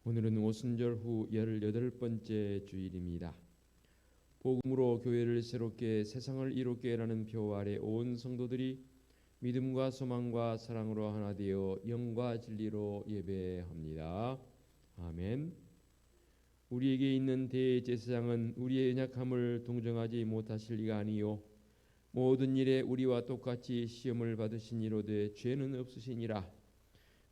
오늘은 오순절 후 18번째 주일입니다. 복음으로 교회를 새롭게 세상을 이롭게 라는 표 아래 온 성도들이 믿음과 소망과 사랑으로 하나 되어 영과 진리로 예배합니다. 아멘. 우리에게 있는 대제사장은 우리의 연약함을 동정하지 못하실 리가 아니요 모든 일에 우리와 똑같이 시험을 받으신 이로되 죄는 없으시니라.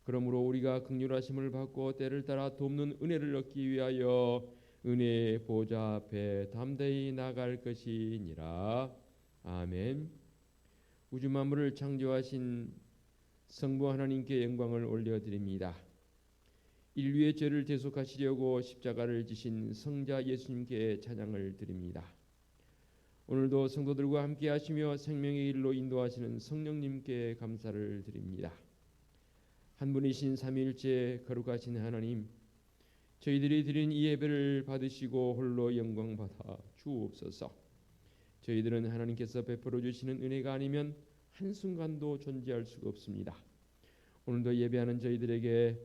그러므로 우리가 긍휼하심을 받고 때를 따라 돕는 은혜를 얻기 위하여 은혜의 보좌 앞에 담대히 나갈 것이니라. 아멘. 우주 만물을 창조하신 성부 하나님께 영광을 올려드립니다. 인류의 죄를 대속하시려고 십자가를 지신 성자 예수님께 찬양을 드립니다. 오늘도 성도들과 함께 하시며 생명의 길로 인도하시는 성령님께 감사를 드립니다. 한 분이신 삼위일체 거룩하신 하나님, 저희들이 드린 이 예배를 받으시고 홀로 영광 받아 주옵소서. 저희들은 하나님께서 베풀어 주시는 은혜가 아니면 한순간도 존재할 수가 없습니다. 오늘도 예배하는 저희들에게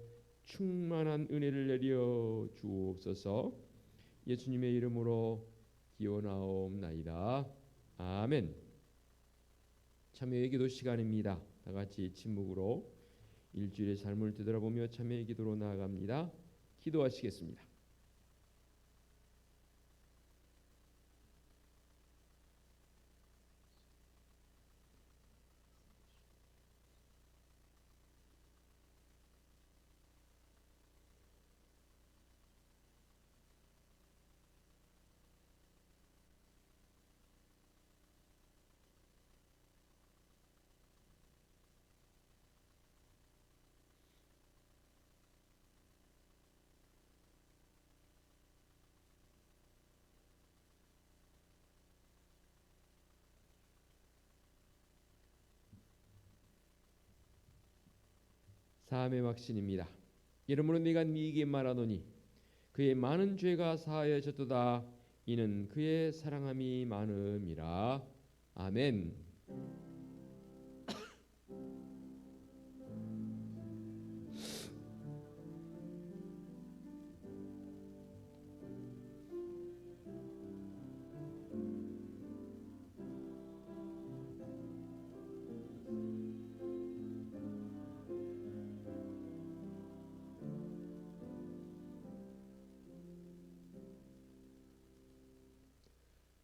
충만한 은혜를 내려 주옵소서. 예수님의 이름으로 기원하옵나이다. 아멘. 참여의 기도 시간입니다. 다 같이 침묵으로 일주일의 삶을 되돌아보며 참회의 기도로 나아갑니다. 기도하시겠습니다. 사함의 확신입니다. 이러므로 내가 네게 말하노니 그의 많은 죄가 사하여졌도다. 이는 그의 사랑함이 많음이라. 아멘.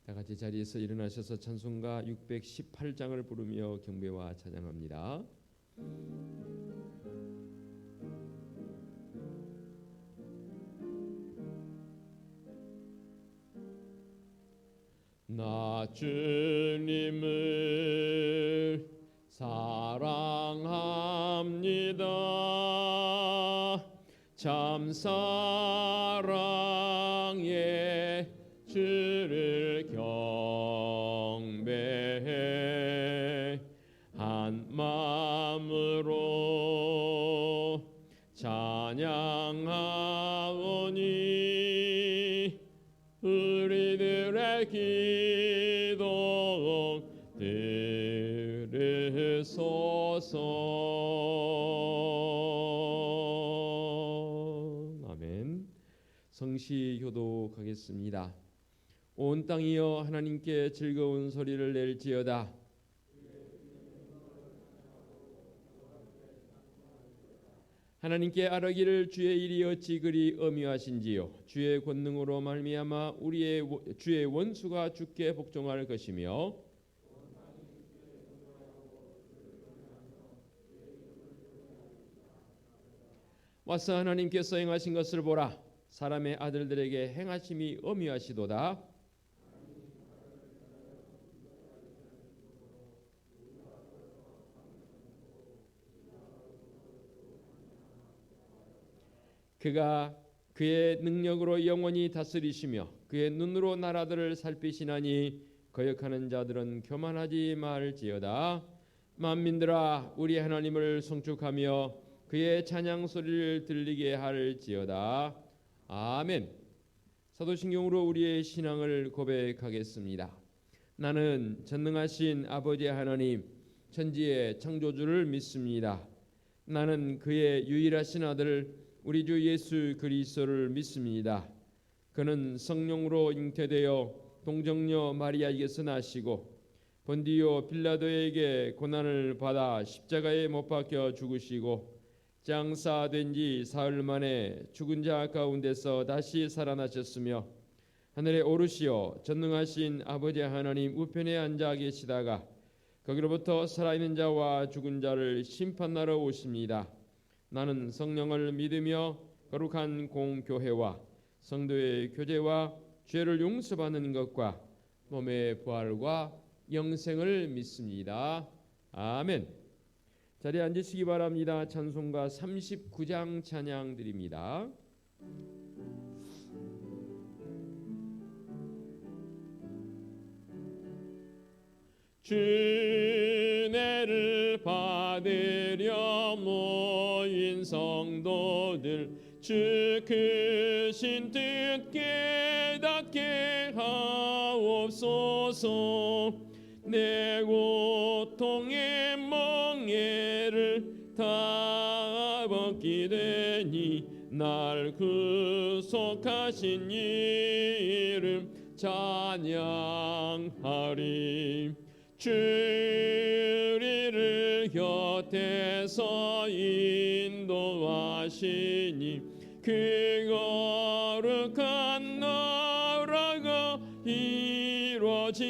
다 같이 자리에서 일어나셔서 찬송가 618장을 부르며 경배와 찬양합니다. 나 주님을 사랑합니다. 참 사랑의 주를 경배해 한 마음으로 찬양하오니 우리들의 기도 들으소서. 아멘. 성시 교독하겠습니다. 온 땅이여 하나님께 즐거운 소리를 낼지어다. 하나님께 아뢰기를 주의 일이 어찌 그리 엄히하신지요. 주의 권능으로 말미암아 주의 원수가 주께 복종할 것이며 와서 하나님께서 행하신 것을 보라. 사람의 아들들에게 행하심이 엄히하시도다. 그가 그의 능력으로 영원히 다스리시며 그의 눈으로 나라들을 살피시나니 거역하는 자들은 교만하지 말지어다. 만민들아 우리 하나님을 송축하며 그의 찬양 소리를 들리게 할지어다. 아멘. 사도신경으로 우리의 신앙을 고백하겠습니다. 나는 전능하신 아버지 하나님 천지의 창조주를 믿습니다. 나는 그의 유일하신 아들 우리 주 예수 그리스도를 믿습니다. 그는 성령으로 잉태되어 동정녀 마리아에게서 나시고 본디오 빌라도에게 고난을 받아 십자가에 못 박혀 죽으시고 장사된 지 사흘 만에 죽은 자 가운데서 다시 살아나셨으며 하늘에 오르시어 전능하신 아버지 하나님 우편에 앉아 계시다가 거기로부터 살아있는 자와 죽은 자를 심판하러 오십니다. 나는 성령을 믿으며 거룩한 공교회와 성도의 교제와 죄를 용서받는 것과 몸의 부활과 영생을 믿습니다. 아멘. 자리에 앉으시기 바랍니다. 찬송가 39장 찬양 드립니다. 주례를 받으려 모인 성도들 주 크신 뜻 깨닫게 하옵소서. 내 고통의 멍에를 다 벗게 되니 날 구속하신 이름 찬양하리. 주리를 곁에서 인도하시니 그 거룩한 나라가 이루어지네.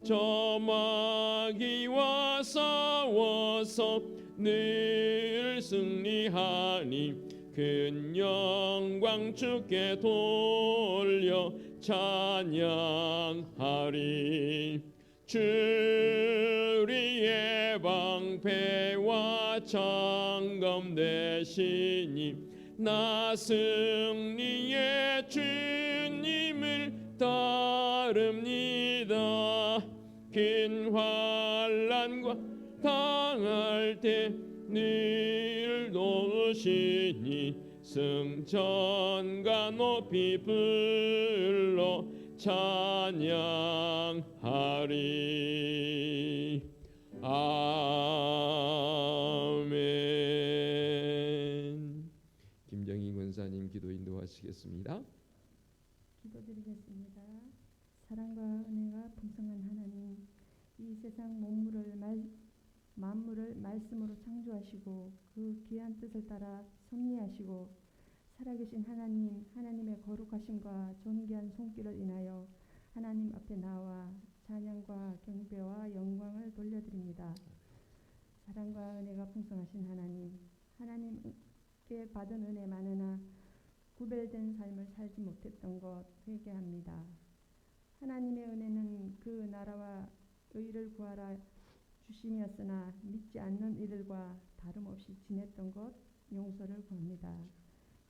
저 마귀와 싸워서 늘 승리하니 큰 영광 주께 돌려 찬양하리. 주리의 방패와 창검 되시니 나 승리의 주님을 따릅니다. 긴 환난과 당할 때 늘 도우시니 승천과 높이 불러 찬양하리. 아멘. 김정희 권사님 기도 인도하시겠습니다. 기도드리겠습니다. 사랑과 은혜가 풍성한 하나님, 이 세상 만물을 말씀으로 창조하시고 그 귀한 뜻을 따라 섭리하시고 살아계신 하나님, 하나님의 거룩하심과 존귀한 손길을 인하여 하나님 앞에 나와 찬양과 경배와 영광을 돌려드립니다. 사랑과 은혜가 풍성하신 하나님, 하나님께 받은 은혜 많으나 구별된 삶을 살지 못했던 것 회개합니다. 하나님의 은혜는 그 나라와 의를 구하라 주심이었으나 믿지 않는 이들과 다름없이 지냈던 것 용서를 구합니다.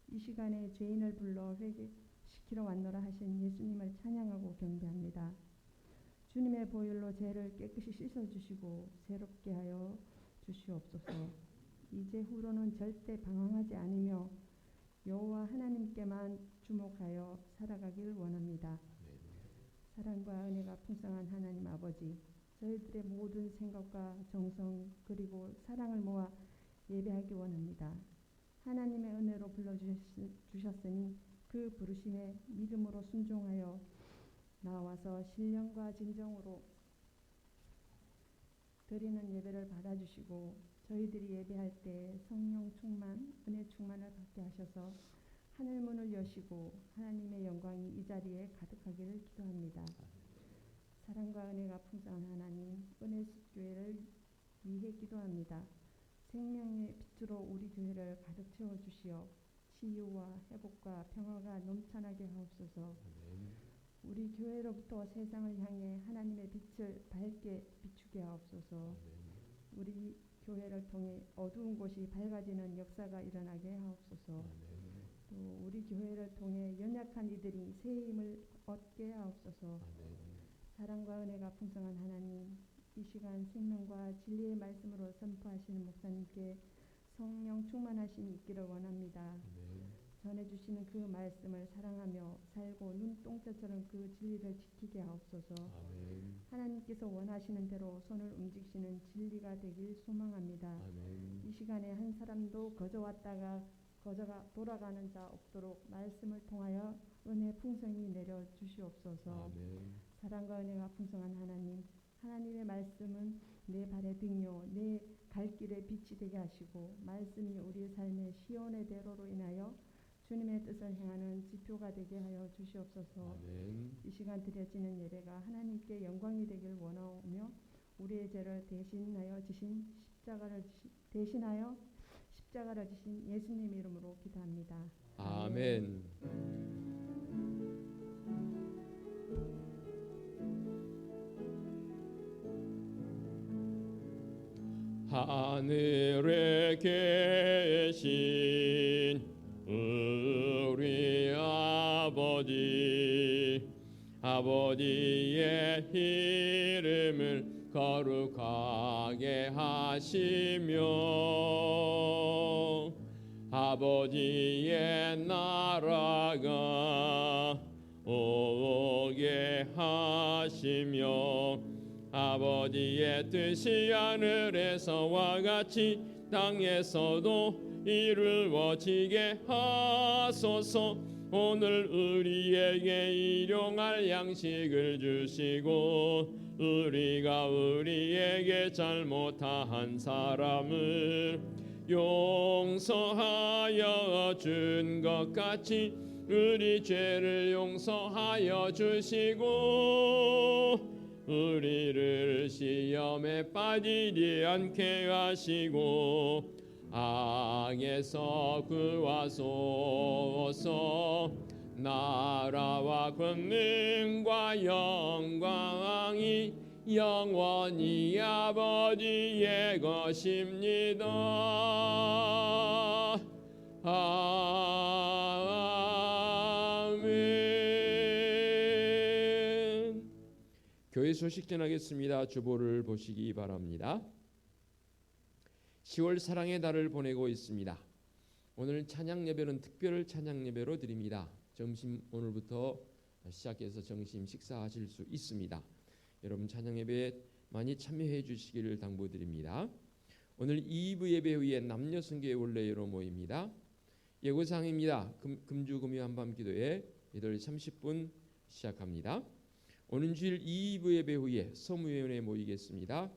이 시간에 죄인을 불러 회개시키러 왔노라 하신 예수님을 찬양하고 경배합니다. 주님의 보혈로 죄를 깨끗이 씻어주시고 새롭게 하여 주시옵소서. 이제 후로는 절대 방황하지 않으며 여호와 하나님께만 주목하여 살아가길 원합니다. 사랑과 은혜가 풍성한 하나님 아버지, 저희들의 모든 생각과 정성 그리고 사랑을 모아 예배하기 원합니다. 하나님의 은혜로 불러주셨으니 그 부르심에 믿음으로 순종하여 나와서 신령과 진정으로 드리는 예배를 받아주시고 저희들이 예배할 때 성령 충만, 은혜 충만을 받게 하셔서 하늘 문을 여시고 하나님의 영광이 이 자리에 가득하기를 기도합니다. 사랑과 은혜가 풍성한 하나님, 은혜숲 교회를 위해 기도합니다. 생명의 빛으로 우리 교회를 가득 채워주시어 치유와 회복과 평화가 넘쳐나게 하옵소서. 우리 교회로부터 세상을 향해 하나님의 빛을 밝게 비추게 하옵소서. 우리 교회를 통해 어두운 곳이 밝아지는 역사가 일어나게 하옵소서. 또 우리 교회를 통해 연약한 이들이 새 힘을 얻게 하옵소서. 사랑과 은혜가 풍성한 하나님, 이 시간 생명과 진리의 말씀으로 선포하시는 목사님께 성령 충만하심이 있기를 원합니다. 전해주시는 그 말씀을 사랑하며 살고 눈동자처럼 그 진리를 지키게 하옵소서. 아멘. 하나님께서 원하시는 대로 손을 움직이시는 진리가 되길 소망합니다. 아멘. 이 시간에 한 사람도 거저 왔다가 거저가 돌아가는 자 없도록 말씀을 통하여 은혜 풍성히 내려 주시옵소서. 아멘. 사랑과 은혜가 풍성한 하나님, 하나님의 말씀은 내 발의 등요, 내 갈 길의 빛이 되게 하시고 말씀이 우리의 삶의 시온의 대로로 인하여 주님의 뜻을 행하는 지표가 되게 하여 주시옵소서. 아멘. 이 시간 드려지는 예배가 하나님께 영광이 되길 원하오며 우리의 죄를 대신하여 지신 십자가를 지신 예수님 이름으로 기도합니다. 아멘. 하늘에 계신 우리 아버지의 이름을 거룩하게 하시며 아버지의 나라가 오게 하시며 아버지의 뜻이 하늘에서와 같이 땅에서도 이루어지게 하소서. 오늘 우리에게 일용할 양식을 주시고 우리가 우리에게 잘못한 사람을 용서하여 준 것 같이 우리 죄를 용서하여 주시고 우리를 시험에 빠지지 않게 하시고 악에서 구하소서. 나라와 권능과 영광이 영원히 아버지의 것입니다. 아멘. 교회 소식 전하겠습니다. 주보를 보시기 바랍니다. 10월 사랑의 달을 보내고 있습니다. 오늘 찬양 예배는 특별 찬양 예배로 드립니다. 점심 오늘부터 시작해서 점심 식사하실 수 있습니다. 여러분 찬양 예배에 많이 참여해 주시기를 당부드립니다. 오늘 2부 예배 후에 남녀 성교회 원래로 모입니다. 예고사항입니다. 금주 금요 한밤 기도회 8시 30분 시작합니다. 오는 주일 2부 예배 후에 소무위원회 모이겠습니다.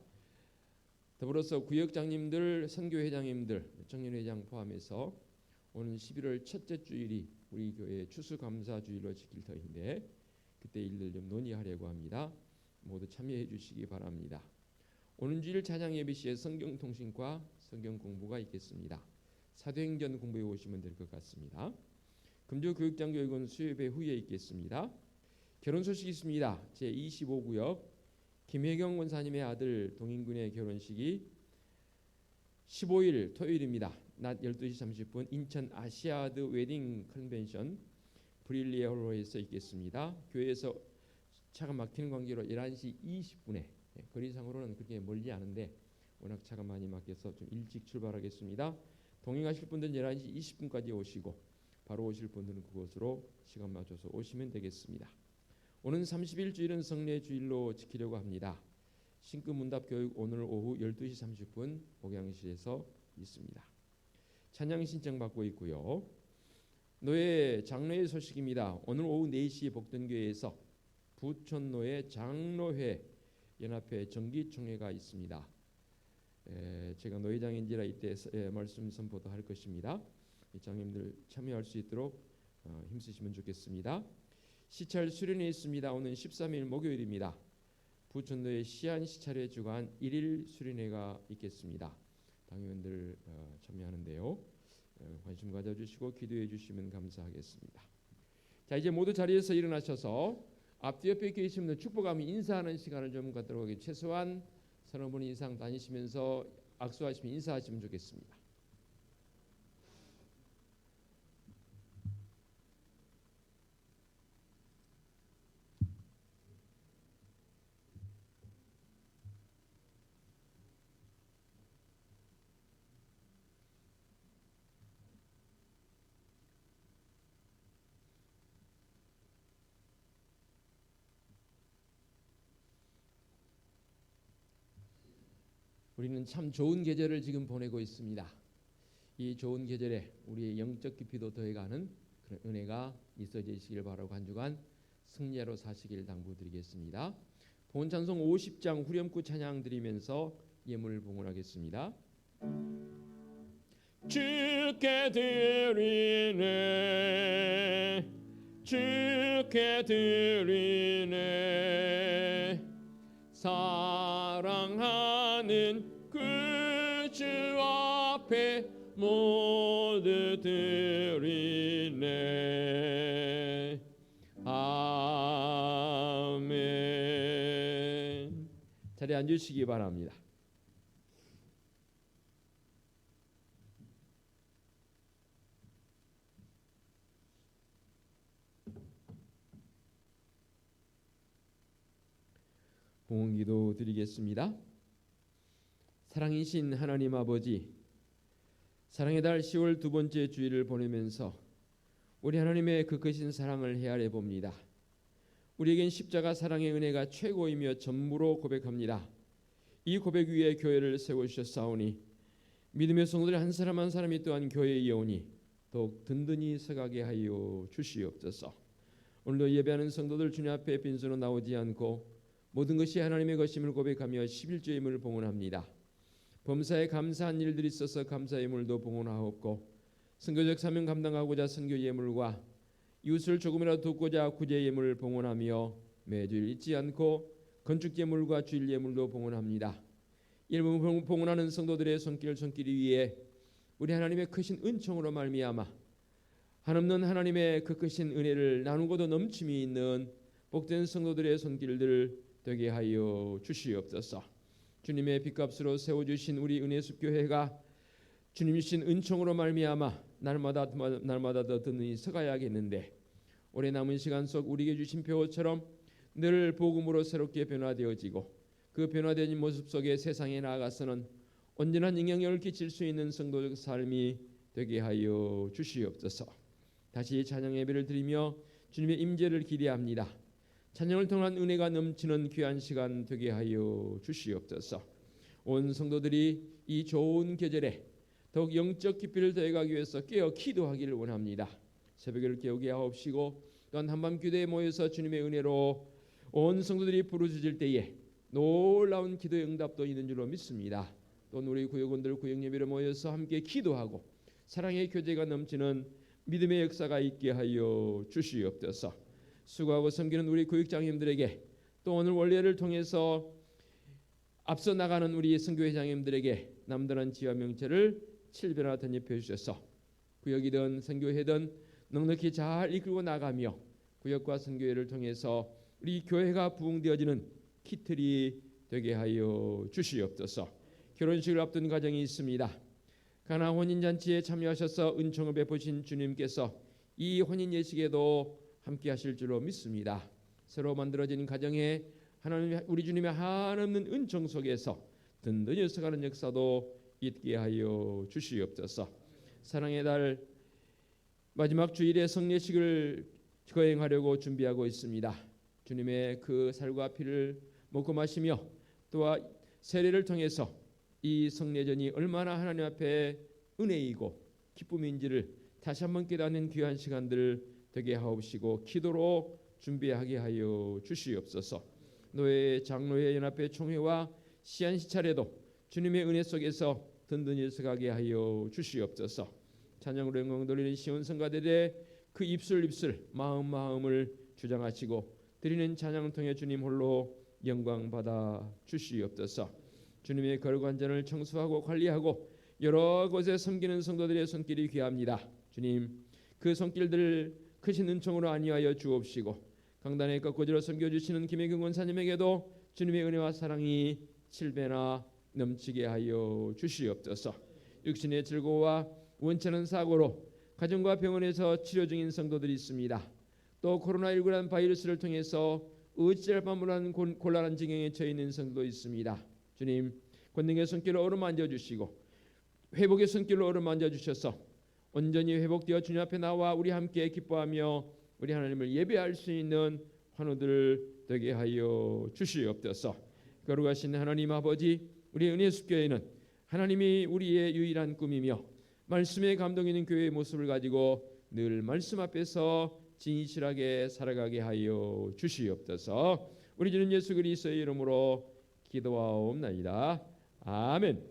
더불어서 구역장님들, 선교회장님들, 청년회장 포함해서 오는 11월 첫째 주일이 우리 교회 추수감사주일로 지킬 터인데 그때 일들 좀 논의하려고 합니다. 모두 참여해 주시기 바랍니다. 오는 주일 찬양 예배 시에 성경통신과 성경 공부가 있겠습니다. 사도행전 공부해 오시면 될 것 같습니다. 금주 교육장교육은 수요예배 후에 있겠습니다. 결혼 소식이 있습니다. 제25구역 김혜경 원사님의 아들 동인군의 결혼식이 15일 토요일입니다. 낮 12시 30분 인천 아시아드 웨딩 컨벤션 브릴리에 홀로에서 있겠습니다. 교회에서 차가 막히는 관계로 11시 20분에 거리상으로는 그렇게 멀지 않은데 워낙 차가 많이 막혀서 좀 일찍 출발하겠습니다. 동행하실 분들은 11시 20분까지 오시고 바로 오실 분들은 그곳으로 시간 맞춰서 오시면 되겠습니다. 오는 30일 주일은 성례 주일로 지키려고 합니다. 신금문답 교육 오늘 오후 12시 30분 목양실에서 있습니다. 찬양 신청 받고 있고요. 노예 장로회 소식입니다. 오늘 오후 4시 복전교회에서 부천노예 장로회 연합회 정기총회가 있습니다. 제가 노회장인지라 이때 말씀 선포도 할 것입니다. 장님들 참여할 수 있도록 힘쓰시면 좋겠습니다. 시찰 수련회 있습니다. 오늘 13일 목요일입니다. 부천도의 시안 시찰회 주간 1일 수련회가 있겠습니다. 당회원들 참여하는데요. 관심 가져주시고 기도해 주시면 감사하겠습니다. 자, 이제 모두 자리에서 일어나셔서 앞뒤 옆에 계신 분들 축복하며 인사하는 시간을 좀 갖도록 하겠습니다. 최소한 서너 분 이상 다니시면서 악수하시면 인사하시면 좋겠습니다. 우리는 참 좋은 계절을 지금 보내고 있습니다. 이 좋은 계절에 우리의 영적 깊이도 더해가는 그런 은혜가 있어지시길 바라고 한 주간 승리로 사시길 당부드리겠습니다. 본찬송 50장 후렴구 찬양 드리면서 예물을 봉헌하겠습니다. 주께 드리네 주께 드리네 사랑하는 그 주 앞에 모두 드리네 아멘. 자리에 앉으시기 바랍니다. 봉헌기도 드리겠습니다. 사랑이신 하나님 아버지, 사랑의 달 10월 두 번째 주일을 보내면서 우리 하나님의 그 크신 사랑을 헤아려 봅니다. 우리에겐 십자가 사랑의 은혜가 최고이며 전무로 고백합니다. 이 고백 위에 교회를 세우셨사오니 믿음의 성도들 한 사람 한 사람이 또한 교회의 여운이 더욱 든든히 서가게 하여 주시옵소서. 오늘도 예배하는 성도들 주님 앞에 빈손으로 나오지 않고 모든 것이 하나님의 것임을 고백하며 11조 예물을 봉헌합니다. 범사에 감사한 일들이 있어서 감사 예물도 봉헌하옵고 선교적 사명 감당하고자 선교 예물과 이웃을 조금이라도 돕고자 구제 예물을 봉헌하며 매주일 잊지 않고 건축 예물과 주일 예물도 봉헌합니다. 일부 봉헌하는 성도들의 손길이 위에 우리 하나님의 크신 은총으로 말미암아 한없는 하나님의 그 크신 은혜를 나누고도 넘침이 있는 복된 성도들의 손길들 되게 하여 주시옵소서. 주님의 빚값으로 세워주신 우리 은혜숲교회가 주님 주신 은총으로 말미암아 날마다 더 든든히 서가야겠는데 올해 남은 시간 속 우리에게 주신 표어처럼 늘 복음으로 새롭게 변화되어지고 그 변화된 모습 속에 세상에 나아가서는 온전한 영향력을 끼칠 수 있는 성도적 삶이 되게 하여 주시옵소서. 다시 찬양 예배를 드리며 주님의 임재를 기대합니다. 찬양을 통한 은혜가 넘치는 귀한 시간 되게 하여 주시옵소서. 온 성도들이 이 좋은 계절에 더욱 영적 깊이를 더해가기 위해서 깨어 기도하기를 원합니다. 새벽을 깨우게 하옵시고 또한 한밤 기도에 모여서 주님의 은혜로 온 성도들이 부르짖을 때에 놀라운 기도의 응답도 있는 줄로 믿습니다. 또 우리 구역원들 구역 예배로 모여서 함께 기도하고 사랑의 교제가 넘치는 믿음의 역사가 있게 하여 주시옵소서. 수고하고 섬기는 우리 교육장님들에게 또 오늘 원례를 통해서 앞서 나가는 우리 선교회장님들에게 남다른 지혜와 명철을 칠변화 덧입혀 주셔서 구역이든 선교회든 넉넉히 잘 이끌고 나가며 구역과 선교회를 통해서 우리 교회가 부흥되어지는 기틀이 되게 하여 주시옵소서. 결혼식을 앞둔 가정이 있습니다. 가나 혼인잔치에 참여하셔서 은총을 베푸신 주님께서 이 혼인 예식에도 함께 하실 줄로 믿습니다. 새로 만들어진 가정에 하나님 우리 주님의 한없는 은총 속에서 든든히 서가는 역사도 있게 하여 주시옵소서. 사랑의 달 마지막 주일에 성례식을 거행하려고 준비하고 있습니다. 주님의 그 살과 피를 먹고 마시며 또한 세례를 통해서 이 성례전이 얼마나 하나님 앞에 은혜이고 기쁨인지를 다시 한번 깨닫는 귀한 시간들 되게 하옵시고 기도로 준비하게 하여 주시옵소서. 노예 장로회 연합회 총회와 시한 시찰에도 주님의 은혜 속에서 든든히 서가게 하여 주시옵소서. 찬양으로 영광 돌리는 시온 성가들의 그 입술 마음을 주장하시고 드리는 찬양을 통해 주님 홀로 영광 받아 주시옵소서. 주님의 거룩한전을 청소하고 관리하고 여러 곳에 섬기는 성도들의 손길이 귀합니다. 주님 그 손길들을 크신 은총으로 안위하여 주옵시고 강단에 꺾어지러 섬겨주시는 김혜경 원사님에게도 주님의 은혜와 사랑이 7배나 넘치게 하여 주시옵소서. 육신의 즐거움과 원찮은 사고로 가정과 병원에서 치료 중인 성도들이 있습니다. 또 코로나19라는 바이러스를 통해서 어찌할 바 못한 곤란한 지경에 처해 있는 성도도 있습니다. 주님 권능의 손길로 어루만져 주시고 회복의 손길로 어루만져 주셔서 온전히 회복되어 주님 앞에 나와 우리 함께 기뻐하며 우리 하나님을 예배할 수 있는 환우들 되게 하여 주시옵소서. 거룩하신 하나님 아버지, 우리 은혜숲교회는 하나님이 우리의 유일한 꿈이며 말씀에 감동 있는 교회의 모습을 가지고 늘 말씀 앞에서 진실하게 살아가게 하여 주시옵소서. 우리 주는 예수 그리스도의 이름으로 기도하옵나이다. 아멘.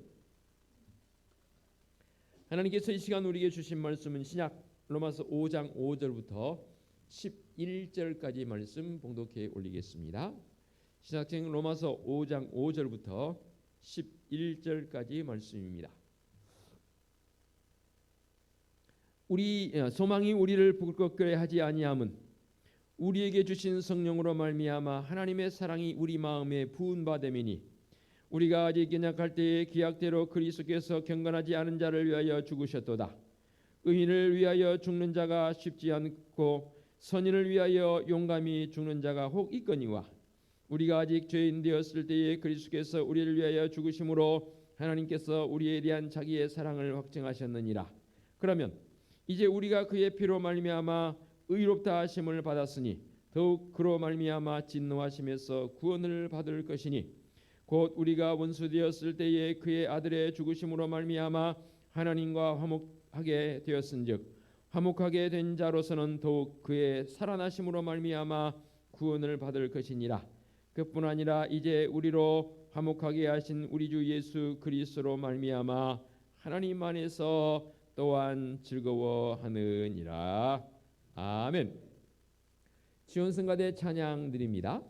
하나님께서 이 시간 우리에게 주신 말씀은 신약 로마서 5장 5절부터 11절까지 말씀 봉독해 올리겠습니다. 신약성 로마서 5장 5절부터 11절까지 말씀입니다. 우리 소망이 우리를 부끄럽게 하지 아니함은 우리에게 주신 성령으로 말미암아 하나님의 사랑이 우리 마음에 부은 바 됨이니 우리가 아직 연약할 때에 기약대로 그리스도께서 경건하지 않은 자를 위하여 죽으셨도다. 의인을 위하여 죽는 자가 쉽지 않고 선인을 위하여 용감히 죽는 자가 혹 있거니와 우리가 아직 죄인 되었을 때에 그리스도께서 우리를 위하여 죽으심으로 하나님께서 우리에 대한 자기의 사랑을 확증하셨느니라. 그러면 이제 우리가 그의 피로 말미암아 의롭다 하심을 받았으니 더욱 그로 말미암아 진노하심에서 구원을 받을 것이니 곧 우리가 원수 되었을 때에 그의 아들의 죽으심으로 말미암아 하나님과 화목하게 되었은즉 화목하게 된 자로서는 더욱 그의 살아나심으로 말미암아 구원을 받을 것이니라. 그뿐 아니라 이제 우리로 화목하게 하신 우리 주 예수 그리스도로 말미암아 하나님 안에서 또한 즐거워하느니라. 아멘. 지원성가대 찬양 드립니다.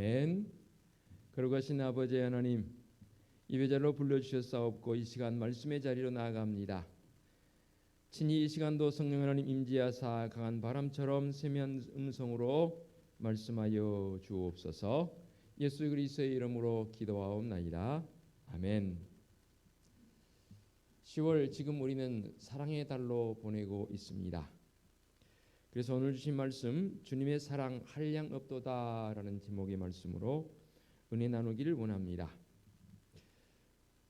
아멘. 거룩하신 아버지 하나님, 예배자로 불러주셨사옵고 이 시간 말씀의 자리로 나아갑니다. 친히 이 시간도 성령 하나님 임재하사 강한 바람처럼 세미한 음성으로 말씀하여 주옵소서. 예수 그리스도의 이름으로 기도하옵나이다. 아멘. 10월 지금 우리는 사랑의 달로 보내고 있습니다. 그래서 오늘 주신 말씀 주님의 사랑 한량 없도다라는 제목의 말씀으로 은혜 나누기를 원합니다.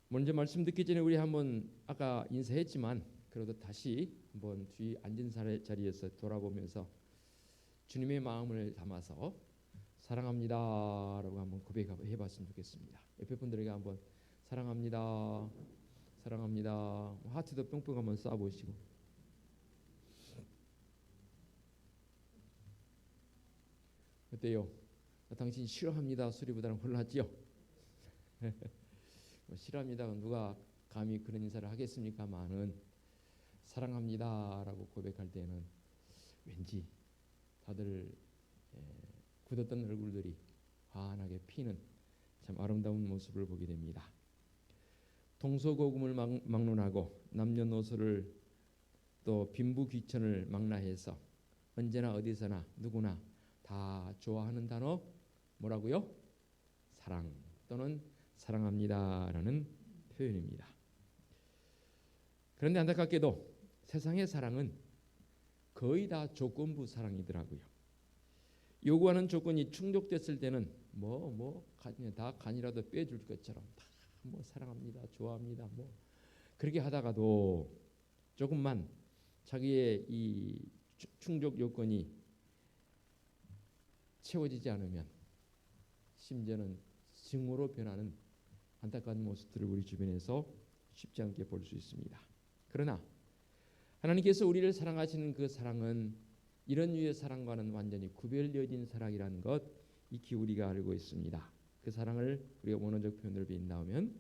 먼저 말씀 듣기 전에 우리 한번 아까 인사했지만 그래도 다시 한번 뒤 앉은 자리에서 돌아보면서 주님의 마음을 담아서 사랑합니다라고 한번 고백해봤으면 좋겠습니다. 옆에 분들에게 한번 사랑합니다, 사랑합니다. 하트도 뿅뿅 한번 쏴보시고. 어때요? 당신 싫어합니다 소리보다는 홀랐지요? 싫어합니다 누가 감히 그런 인사를 하겠습니까만은 사랑합니다라고 고백할 때는 왠지 다들 굳었던 얼굴들이 환하게 피는 참 아름다운 모습을 보게 됩니다. 동서고금을 막론하고 남녀노소를 또 빈부귀천을 망라해서 언제나 어디서나 누구나 다 좋아하는 단어 뭐라고요? 사랑 또는 사랑합니다라는 표현입니다. 그런데 안타깝게도 세상의 사랑은 거의 다 조건부 사랑이더라고요. 요구하는 조건이 충족됐을 때는 다 간이라도 빼줄 것처럼 다 사랑합니다, 좋아합니다, 그렇게 하다가도 조금만 자기의 이 충족 요건이 채워지지 않으면 심지어는 증오로 변하는 안타까운 모습들을 우리 주변에서 쉽지 않게 볼 수 있습니다. 그러나 하나님께서 우리를 사랑하시는 그 사랑은 이런 류의 사랑과는 완전히 구별되어진 사랑이라는 것 익히 우리가 알고 있습니다. 그 사랑을 우리가 원어적 표현으로 빈다면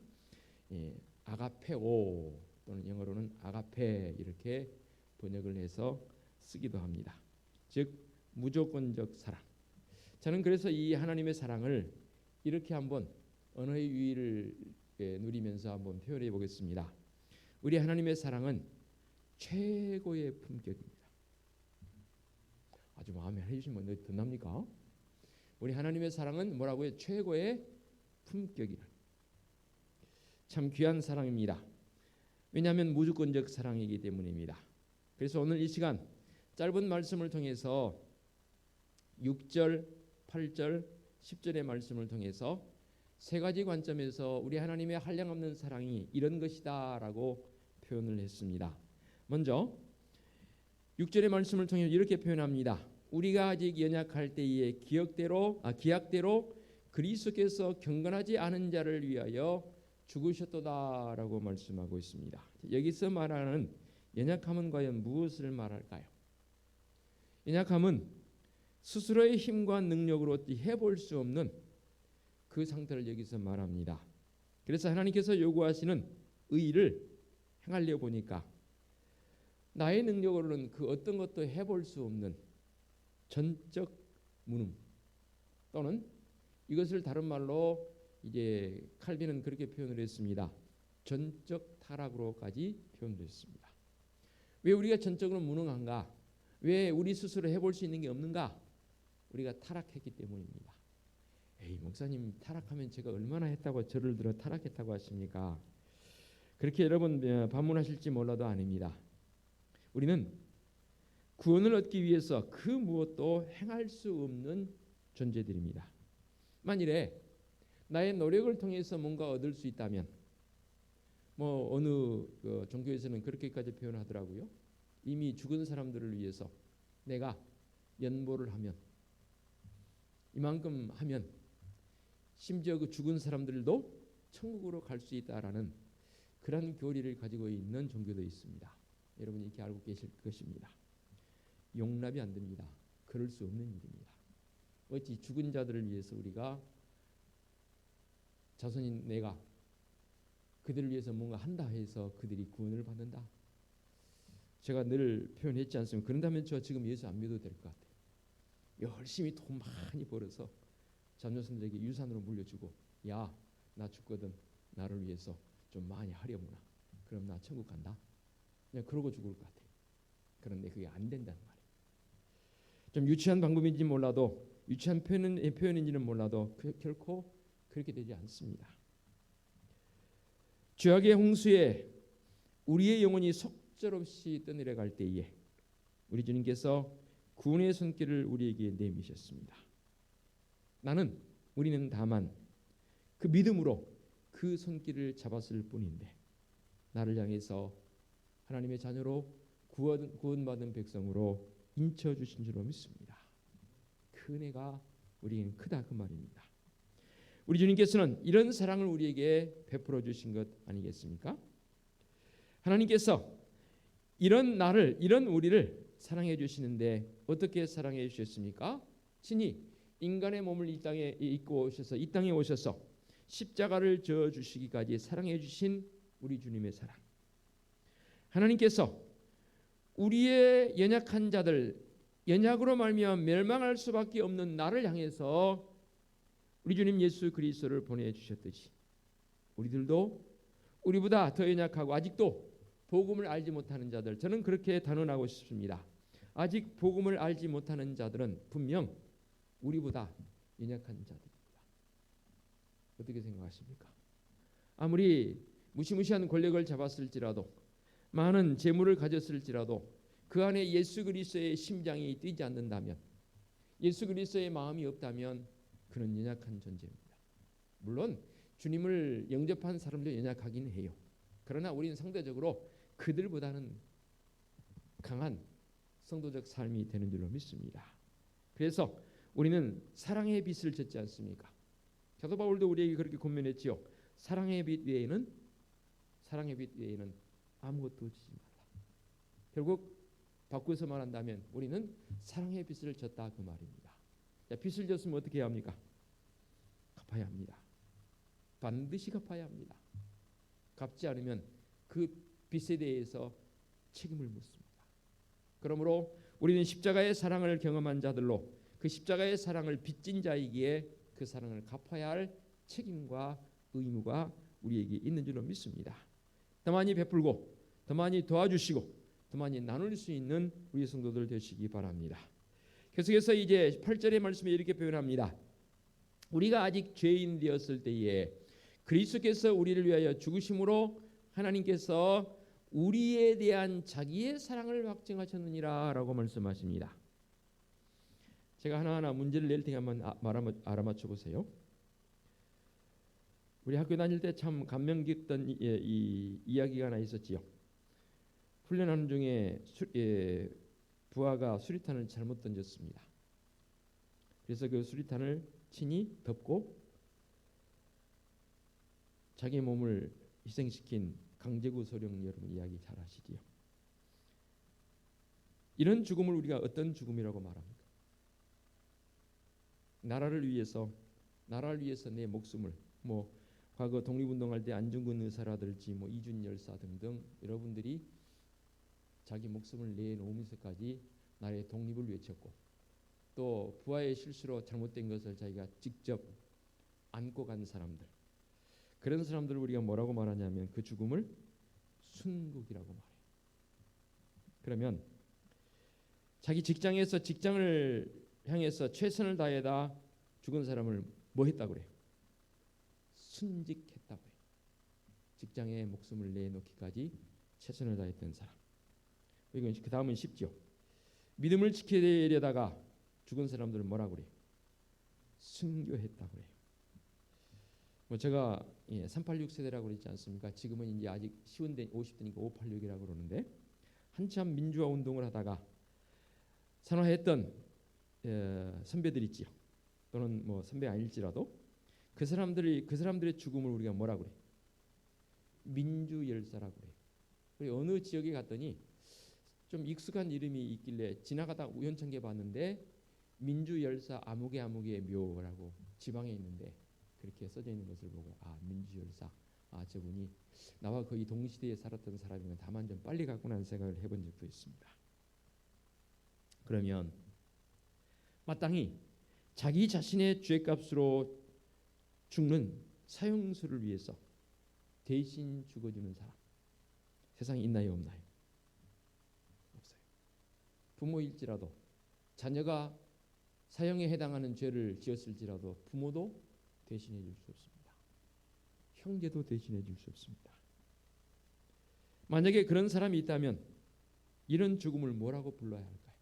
아가페오 또는 영어로는 아가페 이렇게 번역을 해서 쓰기도 합니다. 즉 무조건적 사랑. 저는 그래서 이 하나님의 사랑을 이렇게 한번 언어의 유의를 누리면서 한번 표현해 보겠습니다. 우리 하나님의 사랑은 최고의 품격입니다. 아주 마음에 해주시면 더 덧납니까? 우리 하나님의 사랑은 뭐라고요? 최고의 품격이라. 참 귀한 사랑입니다. 왜냐하면 무조건적 사랑이기 때문입니다. 그래서 오늘 이 시간 짧은 말씀을 통해서 6절, 8절, 10절의 말씀을 통해서 세 가지 관점에서 우리 하나님의 한량없는 사랑이 이런 것이다라고 표현을 했습니다. 먼저 6절의 말씀을 통해 이렇게 표현합니다. 우리가 아직 연약할 때에 기약대로 그리스도께서 경건하지 않은 자를 위하여 죽으셨도다라고 말씀하고 있습니다. 여기서 말하는 연약함은 과연 무엇을 말할까요? 연약함은 스스로의 힘과 능력으로 해볼 수 없는 그 상태를 여기서 말합니다. 그래서 하나님께서 요구하시는 의를 행하려 보니까 나의 능력으로는 그 어떤 것도 해볼 수 없는 전적 무능 또는 이것을 다른 말로 이제 칼빈은 그렇게 표현을 했습니다. 전적 타락으로까지 표현됐습니다. 왜 우리가 전적으로 무능한가? 왜 우리 스스로 해볼 수 있는 게 없는가? 우리가 타락했기 때문입니다. 에이 목사님 타락하면 제가 얼마나 했다고 저를 들어 타락했다고 하십니까? 그렇게 여러분 반문하실지 몰라도 아닙니다. 우리는 구원을 얻기 위해서 그 무엇도 행할 수 없는 존재들입니다. 만일에 나의 노력을 통해서 뭔가 얻을 수 있다면 어느 종교에서는 그렇게까지 표현하더라고요. 이미 죽은 사람들을 위해서 내가 연보를 하면 이만큼 하면 심지어 그 죽은 사람들도 천국으로 갈 수 있다라는 그런 교리를 가지고 있는 종교도 있습니다. 여러분이 이렇게 알고 계실 것입니다. 용납이 안 됩니다. 그럴 수 없는 일입니다. 어찌 죽은 자들을 위해서 우리가 자손인 내가 그들을 위해서 뭔가 한다 해서 그들이 구원을 받는다. 제가 늘 표현했지 않습니까? 그런다면 저 지금 예수 안 믿어도 될 것 같아요. 열심히 돈 많이 벌어서 자녀손들에게 유산으로 물려주고 야, 나 죽거든 나를 위해서 좀 많이 하려무나. 그럼 나 천국 간다. 그냥 그러고 죽을 것 같아요. 그런데 그게 안 된다는 말이에요. 좀 유치한 방법인지 몰라도 유치한 표현인지는 몰라도 결코 그렇게 되지 않습니다. 죄악의 홍수에 우리의 영혼이 속절없이 떠내려갈 때에 우리 주님께서 구원의 손길을 우리에게 내미셨습니다. 우리는 다만 그 믿음으로 그 손길을 잡았을 뿐인데 나를 향해서 하나님의 자녀로 구원받은 백성으로 인쳐주신 줄로 믿습니다. 그 은혜가 우리에게는 크다 그 말입니다. 우리 주님께서는 이런 사랑을 우리에게 베풀어 주신 것 아니겠습니까? 하나님께서 이런 나를, 이런 우리를 사랑해 주시는데 어떻게 사랑해 주셨습니까? 친히 인간의 몸을 이 땅에 입고 오셔서 이 땅에 오셔서 십자가를 져 주시기까지 사랑해 주신 우리 주님의 사랑. 하나님께서 우리의 연약한 자들, 연약으로 말미암아 멸망할 수밖에 없는 나를 향해서 우리 주님 예수 그리스도를 보내주셨듯이 우리들도 우리보다 더 연약하고 아직도 복음을 알지 못하는 자들, 저는 그렇게 단언하고 싶습니다. 아직 복음을 알지 못하는 자들은 분명 우리보다 연약한 자들입니다. 어떻게 생각하십니까? 아무리 무시무시한 권력을 잡았을지라도 많은 재물을 가졌을지라도 그 안에 예수 그리스도의 심장이 뛰지 않는다면, 예수 그리스도의 마음이 없다면 그는 연약한 존재입니다. 물론 주님을 영접한 사람도 연약하긴 해요. 그러나 우리는 상대적으로 그들보다는 강한 성도적 삶이 되는 줄로 믿습니다. 그래서 우리는 사랑의 빛을 졌지 않습니까? 사도 바울도 우리에게 그렇게 권면했지요. 사랑의 빛 외에는 아무것도 지지 말라. 결국 바꾸어서 말한다면 우리는 사랑의 빛을 졌다 그 말입니다. 자, 빛을 졌으면 어떻게 해야 합니까? 갚아야 합니다. 반드시 갚아야 합니다. 갚지 않으면 그 빛에 대해서 책임을 묻습니다. 그러므로 우리는 십자가의 사랑을 경험한 자들로 그 십자가의 사랑을 빚진 자이기에 그 사랑을 갚아야 할 책임과 의무가 우리에게 있는 줄로 믿습니다. 더 많이 베풀고 더 많이 도와주시고 더 많이 나눌 수 있는 우리 성도들 되시기 바랍니다. 계속해서 이제 8절의 말씀에 이렇게 표현합니다. 우리가 아직 죄인 되었을 때에 그리스도께서 우리를 위하여 죽으심으로 하나님께서 우리에 대한 자기의 사랑을 확증하셨느니라 라고 말씀하십니다. 제가 하나하나 문제를 낼 테니 한번 알아맞혀 보세요. 우리 학교 다닐 때 참 감명 깊던 이 이야기가 하나 있었지요. 훈련하는 중에 부하가 수리탄을 잘못 던졌습니다. 그래서 그 수리탄을 친히 덮고 자기 몸을 희생시킨 강제구 소령 여러분 이야기 잘 아시지요. 이런 죽음을 우리가 어떤 죽음이라고 말합니까? 나라를 위해서 내 목숨을 과거 독립운동할 때 안중근 의사라든지 이준 열사 등등 여러분들이 자기 목숨을 내놓으면서까지 나라의 독립을 외쳤고 또 부하의 실수로 잘못된 것을 자기가 직접 안고 간 사람들, 그런 사람들을 우리가 뭐라고 말하냐면 그 죽음을 순국이라고 말해요. 그러면 자기 직장에서 직장을 향해서 최선을 다해다 죽은 사람을 뭐 했다고 그래요? 순직했다고 해요. 직장에 목숨을 내놓기까지 최선을 다했던 사람. 이건 그 다음은 쉽죠. 믿음을 지키려다가 죽은 사람들은 뭐라고 그래요? 순교했다고 그래요. 제가 386 세대라고 그러지 않습니까? 지금은 이제 아직 쉬운 데 50대니까 586이라고 그러는데 한참 민주화 운동을 하다가 산화했던 선배들 있지요. 또는 선배 아닐지라도 그 사람들의 죽음을 우리가 뭐라고 그래? 민주열사라고 그래요. 그리고 어느 지역에 갔더니 좀 익숙한 이름이 있길래 지나가다 우연찮게 봤는데 민주열사 아무개 묘라고 지방에 있는데 그렇게 써져 있는 것을 보고 민주열사, 저분이 나와 거의 동시대에 살았던 사람이면 다만 좀 빨리 갔구나 하는 생각을 해본 적도 있습니다. 그러면 마땅히 자기 자신의 죄값으로 죽는 사형수를 위해서 대신 죽어주는 사람 세상에 있나요, 없나요? 없어요. 부모일지라도 자녀가 사형에 해당하는 죄를 지었을지라도 부모도 대신해 줄 수 없습니다. 형제도 대신해 줄 수 없습니다. 만약에 그런 사람이 있다면 이런 죽음을 뭐라고 불러야 할까요?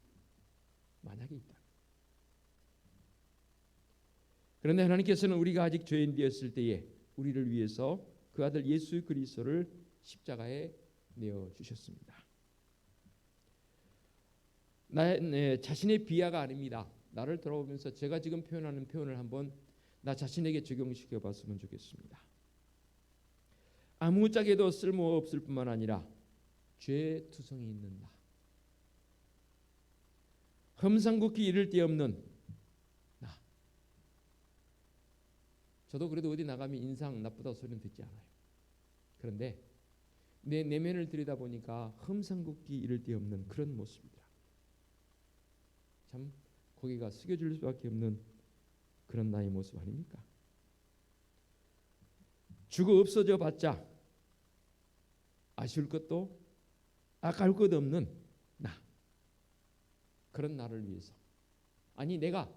만약에 있다. 그런데 하나님께서는 우리가 아직 죄인 되었을 때에 우리를 위해서 그 아들 예수 그리스도를 십자가에 내어 주셨습니다. 내 자신의 비하가 아닙니다. 나를 돌아보면서 제가 지금 표현하는 표현을 한번 나 자신에게 적용시켜 봤으면 좋겠습니다. 아무짝에도 쓸모없을 뿐만 아니라 죄투성이 있는 나, 험상궂기 이를 데 없는 나. 저도 그래도 어디 나가면 인상 나쁘다고 소리는 듣지 않아요. 그런데 내 내면을 들여다보니까 험상궂기 이를 데 없는 그런 모습이더라. 참 고개가 숙여질 수밖에 없는 그런 나의 모습 아닙니까? 죽어 없어져 봤자 아쉬울 것도 아까울 것 없는 나, 그런 나를 위해서, 아니 내가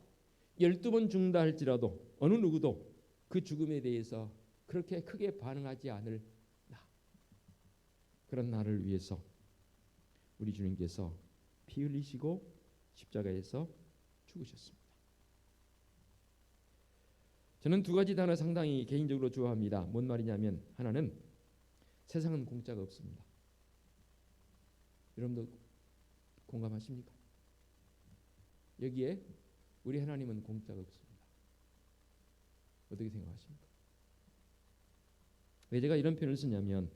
12번 죽는다 할지라도 어느 누구도 그 죽음에 대해서 그렇게 크게 반응하지 않을 나, 그런 나를 위해서 우리 주님께서 피 흘리시고 십자가에서 죽으셨습니다. 저는 두 가지 단어 상당히 개인적으로 좋아합니다. 뭔 말이냐면 하나는 세상은 공짜가 없습니다. 여러분도 공감하십니까? 여기에 우리 하나님은 공짜가 없습니다. 어떻게 생각하십니까? 왜 제가 이런 표현을 쓰냐면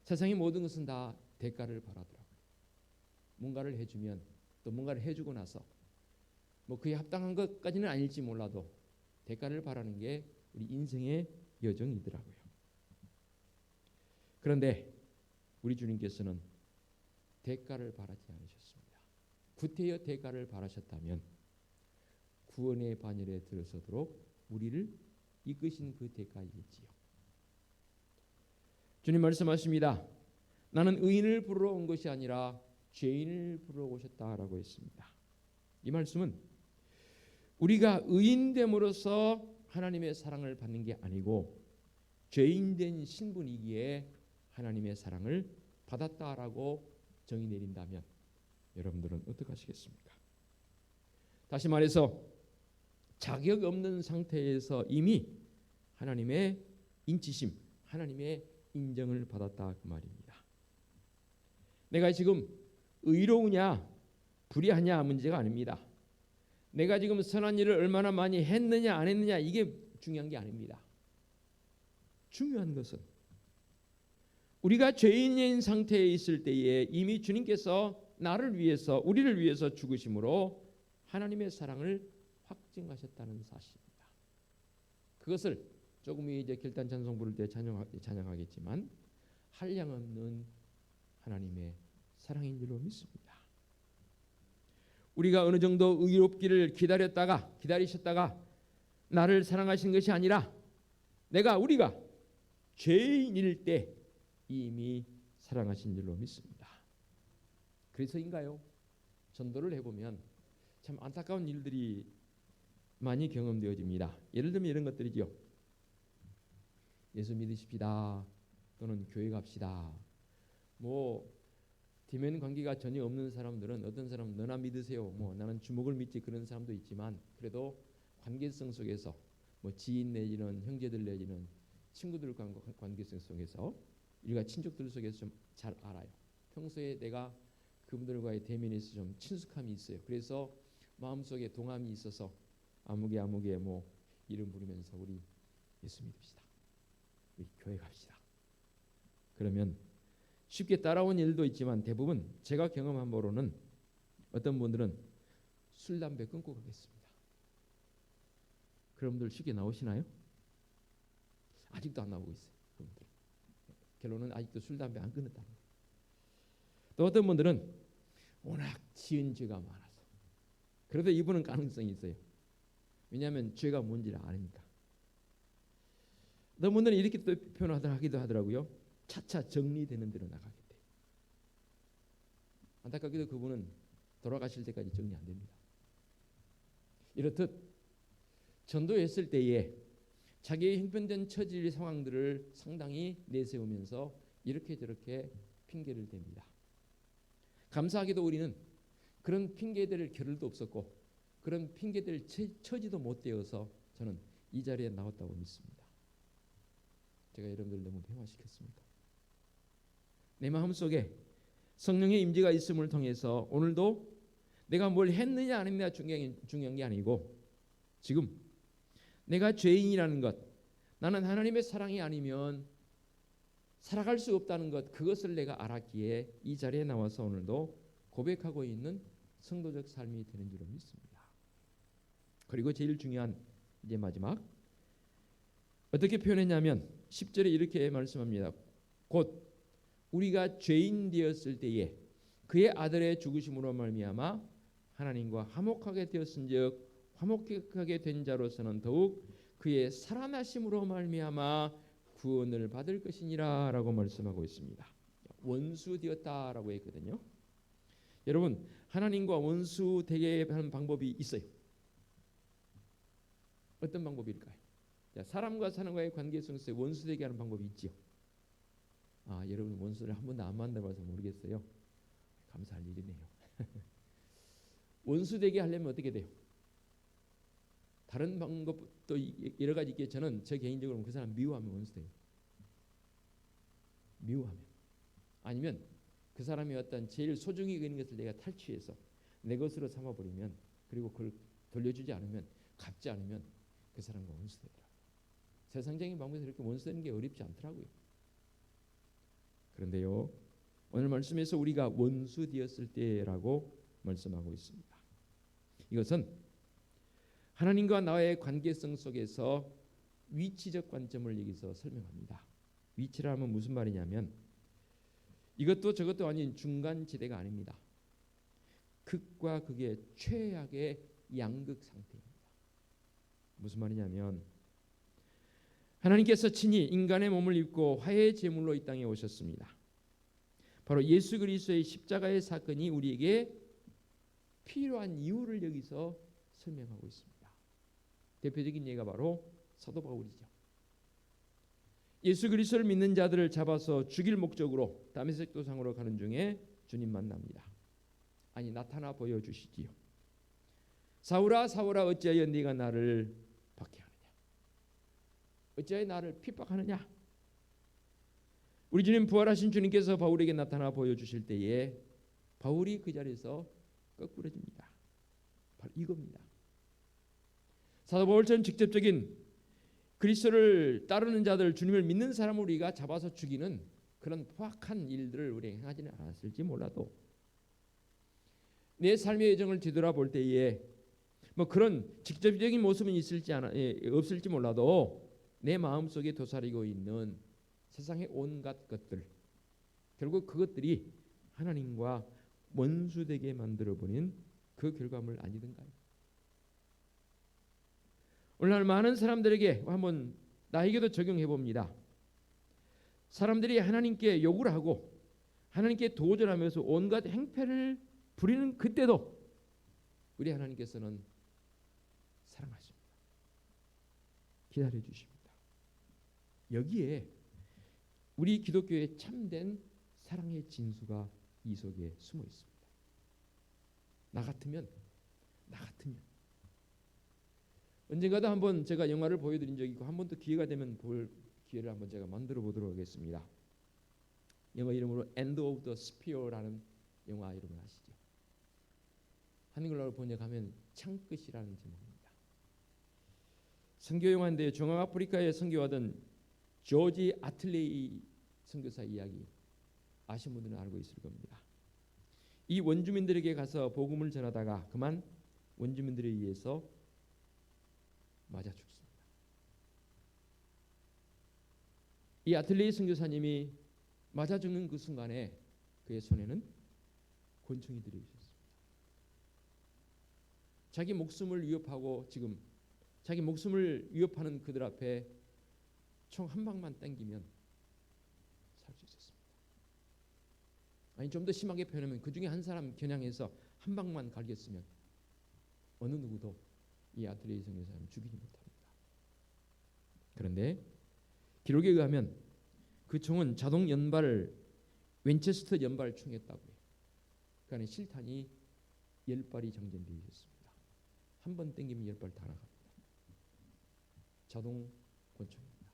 세상의 모든 것은 다 대가를 바라더라고요. 뭔가를 해주면 또 뭔가를 해주고 나서 뭐 그에 합당한 것까지는 아닐지 몰라도 대가를 바라는 게 우리 인생의 여정이더라고요. 그런데 우리 주님께서는 대가를 바라지 않으셨습니다. 구태여 대가를 바라셨다면 구원의 반열에 들어서도록 우리를 이끄신 그 대가이겠지요. 주님 말씀하십니다. 나는 의인을 부르러 온 것이 아니라 죄인을 부르러 오셨다라고 했습니다. 이 말씀은 우리가 의인됨으로써 하나님의 사랑을 받는 게 아니고 죄인된 신분이기에 하나님의 사랑을 받았다라고 정의 내린다면 여러분들은 어떻게 하시겠습니까? 다시 말해서 자격 없는 상태에서 이미 하나님의 인치심, 하나님의 인정을 받았다 그 말입니다. 내가 지금 의로우냐 불의하냐 문제가 아닙니다. 내가 지금 선한 일을 얼마나 많이 했느냐 안 했느냐 이게 중요한 게 아닙니다. 중요한 것은 우리가 죄인인 상태에 있을 때에 이미 주님께서 나를 위해서 우리를 위해서 죽으심으로 하나님의 사랑을 확증하셨다는 사실입니다. 그것을 조금 이제 결단 찬송 부를 때 찬양하겠지만 한량없는 하나님의 사랑인 줄로 믿습니다. 우리가 어느 정도 의롭기를 기다리셨다가 나를 사랑하신 것이 아니라 우리가 죄인일 때 이미 사랑하신 줄로 믿습니다. 그래서인가요? 전도를 해보면 참 안타까운 일들이 많이 경험되어집니다. 예를 들면 이런 것들이죠. 예수 믿으십시다. 또는 교회 갑시다. 뭐 대면 관계가 전혀 없는 사람들은 어떤 사람은 너나 믿으세요. 뭐 나는 주목을 믿지 그런 사람도 있지만 그래도 관계성 속에서 뭐 지인 내지는 형제들 내지는 친구들 관계성 속에서 우리가 친족들 속에서 좀 잘 알아요. 평소에 내가 그분들과의 대면에서 좀 친숙함이 있어요. 그래서 마음속에 동함이 있어서 아무개 뭐 이름 부르면서 우리 예수 믿읍시다. 우리 교회 갑시다. 그러면 쉽게 따라온 일도 있지만 대부분 제가 경험한 바로는 어떤 분들은 술, 담배 끊고 가겠습니다. 그런 분들 쉽게 나오시나요? 아직도 안 나오고 있어요. 그분들. 결론은 아직도 술, 담배 안 끊었다는 거예요. 또 어떤 분들은 워낙 지은 죄가 많아서 그래도 이분은 가능성이 있어요. 왜냐하면 죄가 뭔지를 아니까. 너무나 이렇게 또 표현하기도 하더라고요. 차차 정리되는 대로 나가게 돼. 안타깝게도 그분은 돌아가실 때까지 정리 안 됩니다. 이렇듯 전도했을 때에 자기의 형편된 처질 상황들을 상당히 내세우면서 이렇게 저렇게 핑계를 댑니다. 감사하게도 우리는 그런 핑계댈 겨를도 없었고 그런 핑계댈 처지도 못 되어서 저는 이 자리에 나왔다고 믿습니다. 제가 여러분들 너무 변화시켰습니다. 내 마음속에 성령의 임재가 있음을 통해서 오늘도 내가 뭘 했느냐 안 했느냐 중요한 게 아니고 지금 내가 죄인이라는 것, 나는 하나님의 사랑이 아니면 살아갈 수 없다는 것, 그것을 내가 알았기에 이 자리에 나와서 오늘도 고백하고 있는 성도적 삶이 되는 줄로 믿습니다. 그리고 제일 중요한 이제 마지막 어떻게 표현했냐면 10절에 이렇게 말씀합니다. 곧 우리가 죄인 되었을 때에 그의 아들의 죽으심으로 말미암아 하나님과 화목하게 되었은즉 화목하게 된 자로서는 더욱 그의 살아나심으로 말미암아 구원을 받을 것이니라라고 말씀하고 있습니다. 원수 되었다라고 했거든요. 여러분 하나님과 원수 되게 하는 방법이 있어요. 어떤 방법일까요? 자, 사람과 사람과의 관계성에서 원수 되게 하는 방법이 있지요. 여러분 원수를 한 번도 안 만나봐서 모르겠어요. 감사할 일이네요. 원수 되게 하려면 어떻게 돼요? 다른 방법도 여러 가지 있겠지만 저 개인적으로 그 사람 미워하면 원수 돼요. 미워하면 아니면 그 사람이 어떤 제일 소중히 여기는 것을 내가 탈취해서 내 것으로 삼아버리면 그리고 그걸 돌려주지 않으면 갚지 않으면 그 사람과 원수 되더라고요. 세상적인 방법에서 이렇게 원수 되는 게 어렵지 않더라고요. 그런데요 오늘 말씀에서 우리가 원수 되었을 때라고 말씀하고 있습니다. 이것은 하나님과 나의 관계성 속에서 위치적 관점을 여기서 설명합니다. 위치라면 무슨 말이냐면 이것도 저것도 아닌 중간지대가 아닙니다. 극과 극의 최악의 양극 상태입니다. 무슨 말이냐면 하나님께서 친히 인간의 몸을 입고 화해의 제물로 이 땅에 오셨습니다. 바로 예수 그리스도의 십자가의 사건이 우리에게 필요한 이유를 여기서 설명하고 있습니다. 대표적인 예가 바로 사도 바울이죠. 예수 그리스도를 믿는 자들을 잡아서 죽일 목적으로 다메섹 도상으로 가는 중에 주님 만납니다. 아니 나타나 보여주시지요. 사울아 사울아 어찌하여 네가 나를 박해하느냐. 어찌하여 나를 핍박하느냐. 우리 주님 부활하신 주님께서 바울에게 나타나 보여주실 때에 바울이 그 자리에서 거꾸러집니다. 바로 이겁니다. 사도 바울처럼 직접적인 그리스도를 따르는 자들, 주님을 믿는 사람을 우리가 잡아서 죽이는 그런 포악한 일들을 우리가 행하지는 않았을지 몰라도 내 삶의 여정을 뒤돌아볼 때에 뭐 그런 직접적인 모습은 없을지 몰라도 내 마음속에 도사리고 있는 세상의 온갖 것들, 결국 그것들이 하나님과 원수되게 만들어버린 그 결과물 아니던가요? 오늘날 많은 사람들에게 한번 나에게도 적용해 봅니다. 사람들이 하나님께 욕을 하고 하나님께 도전하면서 온갖 행패를 부리는 그때도 우리 하나님께서는 사랑하십니다. 기다려 주십니다. 여기에 우리 기독교의 참된 사랑의 진수가 이 속에 숨어 있습니다. 나 같으면 언젠가도 한번 제가 영화를 보여드린 적이 있고 한 번 더 기회가 되면 볼 기회를 한번 제가 만들어 보도록 하겠습니다. 영어 이름으로 End of the Spear라는 영화 이름을 아시죠? 한글로로 번역하면 창끝이라는 제목입니다. 선교 영화인데 중앙아프리카에 선교하던 조지 아틀레이 선교사 이야기 아시는 분들은 알고 있을 겁니다. 이 원주민들에게 가서 복음을 전하다가 그만 원주민들에 의해서 맞아 죽습니다. 이 아틀레이 선교사님이 맞아 죽는 그 순간에 그의 손에는 권총이 들어 있었습니다. 자기 목숨을 위협하고 지금 자기 목숨을 위협하는 그들 앞에 총 한 방만 땡기면 살 수 있었습니다. 아니 좀 더 심하게 표현하면 그 중에 한 사람 겨냥해서 한 방만 갈겼으면 어느 누구도 이 아틀레이 선교사를 죽이지 못합니다. 그런데 기록에 의하면 그 총은 자동 연발 윈체스터 연발 총이었다고 해요. 그 안에 실탄이 10발이 장전되어 있었습니다. 한 번 땡기면 10발 다 나갑니다. 자동 권총입니다.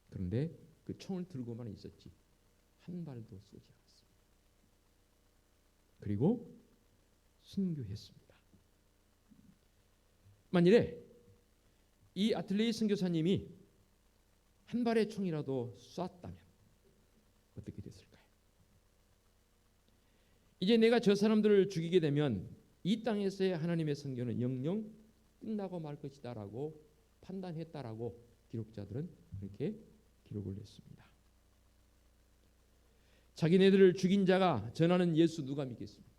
그런데 그 총을 들고만 있었지 한 발도 쏘지 않았습니다. 그리고 순교했습니다. 만일에 이 아틀레이 선교사님이 한 발의 총이라도 쐈다면 어떻게 됐을까요? 이제 내가 저 사람들을 죽이게 되면 이 땅에서의 하나님의 선교는 영영 끝나고 말 것이다라고 판단했다라고 기록자들은 그렇게 기록을 했습니다. 자기네들을 죽인 자가 전하는 예수 누가 믿겠습니까?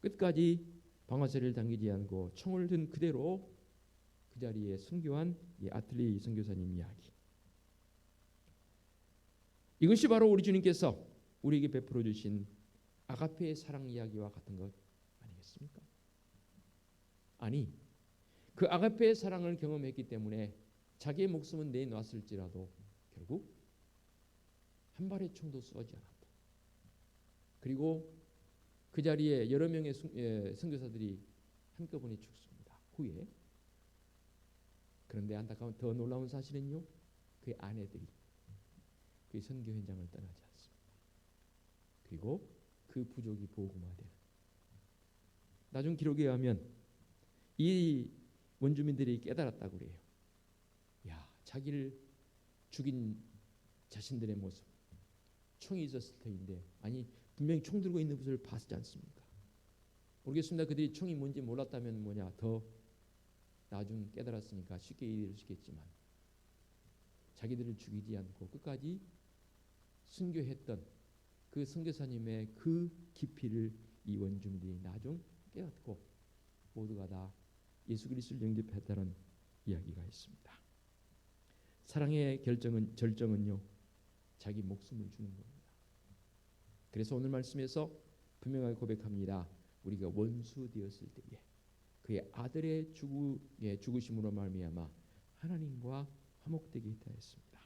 끝까지 방아쇠를 당기지 않고 총을 든 그대로 그 자리에 순교한 이 아틀레이 선교사님 이야기. 이것이 바로 우리 주님께서 우리에게 베풀어 주신 아가페의 사랑 이야기와 같은 것 아니겠습니까? 아니, 그 아가페의 사랑을 경험했기 때문에 자기의 목숨은 내놨을지라도 결국 한 발의 총도 쏘지 않았다. 그리고 그 자리에 여러 명의 선교사들이 한꺼번에 죽습니다. 후에. 그런데 안타까운 더 놀라운 사실은요, 그의 아내들이 그 선교 현장을 떠나지 않습니다. 그리고 그 부족이 복음화되는. 나중 기록에 의하면 이 원주민들이 깨달았다고 그래요. 야, 자기를 죽인 자신들의 모습, 총이 있었을 터인데 아니 분명히 총 들고 있는 것을 봤지 않습니까? 모르겠습니다. 그들이 총이 뭔지 몰랐다면 뭐냐 더 나중 깨달았으니까 쉽게 이해할 수 있겠지만 자기들을 죽이지 않고 끝까지 순교했던 그 선교사님의 그 깊이를 이 원주민들이 나중 깨닫고 모두가 다 예수 그리스도를 영접했다는 이야기가 있습니다. 사랑의 절정은요 자기 목숨을 주는 겁니다. 그래서 오늘 말씀에서 분명하게 고백합니다. 우리가 원수 되었을 때에 그의 아들의 죽으심으로 말미암아 하나님과 화목되게 했다 했습니다.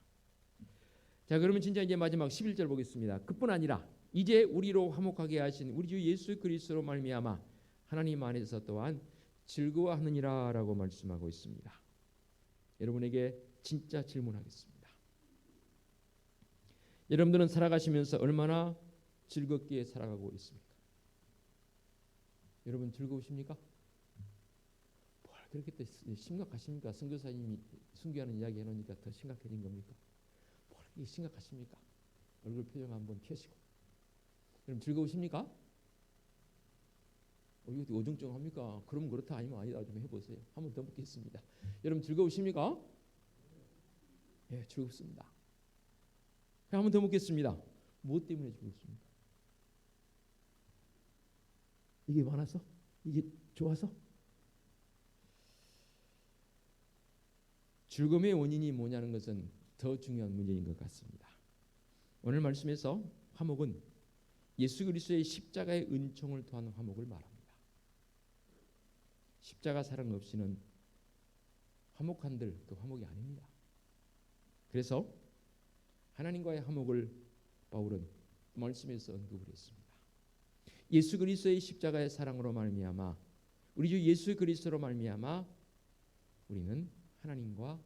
자, 그러면 진짜 이제 마지막 11절 보겠습니다. 그뿐 아니라 이제 우리로 화목하게 하신 우리 주 예수 그리스도로 말미암아 하나님 안에서 또한 즐거워하느니라라고 말씀하고 있습니다. 여러분에게 진짜 질문하겠습니다. 여러분들은 살아가시면서 얼마나 즐겁게 살아가고 있습니까? 여러분 즐거우십니까? 뭘 그렇게 또 심각하십니까? 선교사님이 순교하는 이야기 해놓으니까 더 심각해진 겁니까? 뭘 그렇게 심각하십니까? 얼굴 표정 한번 펴시고. 여러분 즐거우십니까? 이거 어정쩡합니까? 그러면 그렇다 아니면 아니다 좀 해보세요. 한 번 더 묻겠습니다. 여러분 즐거우십니까? 예, 즐겁습니다. 한 번 더 묻겠습니다. 무엇 때문에 즐겁습니까? 이게 많아서? 이게 좋아서? 즐거움의 원인이 뭐냐는 것은 더 중요한 문제인 것 같습니다. 오늘 말씀에서 화목은 예수 그리스도의 십자가의 은총을 통한 화목을 말합니다. 십자가 사랑 없이는 화목한들 그 화목이 아닙니다. 그래서 하나님과의 화목을 바울은 말씀에서 언급을 했습니다. 예수 그리스도의 십자가의 사랑으로 말미암아 우리 주 예수 그리스도로 말미암아 우리는 하나님과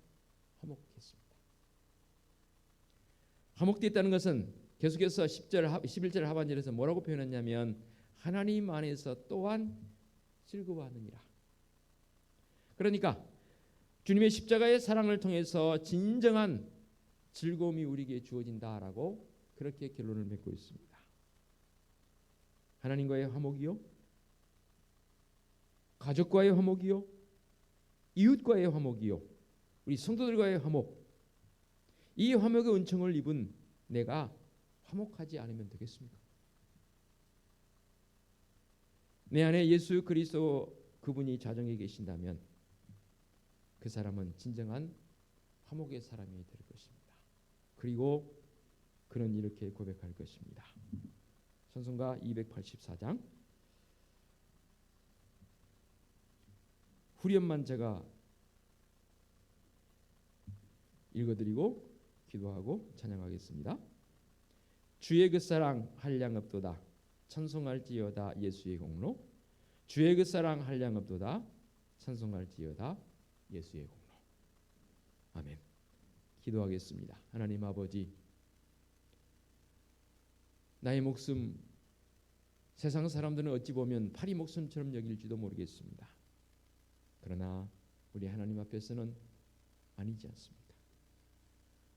화목했습니다. 화목됐다는 것은 계속해서 11절 하반절에서 뭐라고 표현했냐면 하나님 안에서 또한 즐거워하느니라. 그러니까 주님의 십자가의 사랑을 통해서 진정한 즐거움이 우리에게 주어진다라고 그렇게 결론을 맺고 있습니다. 하나님과의 화목이요, 가족과의 화목이요, 이웃과의 화목이요, 우리 성도들과의 화목. 이 화목의 은총을 입은 내가 화목하지 않으면 되겠습니까? 내 안에 예수 그리스도 그분이 자정에 계신다면 그 사람은 진정한 화목의 사람이 될 것입니다. 그리고 그는 이렇게 고백할 것입니다. 찬송가 284장. 후렴만 제가 읽어드리고 기도하고 찬양하겠습니다. 주의 그 사랑 한량 없도다. 찬송할지어다 예수의 공로. 주의 그 사랑 한량 없도다. 찬송할지어다 예수의 공로. 아멘. 기도하겠습니다. 하나님 아버지, 나의 목숨 세상 사람들은 어찌 보면 파리 목숨처럼 여길지도 모르겠습니다. 그러나 우리 하나님 앞에서는 아니지 않습니까?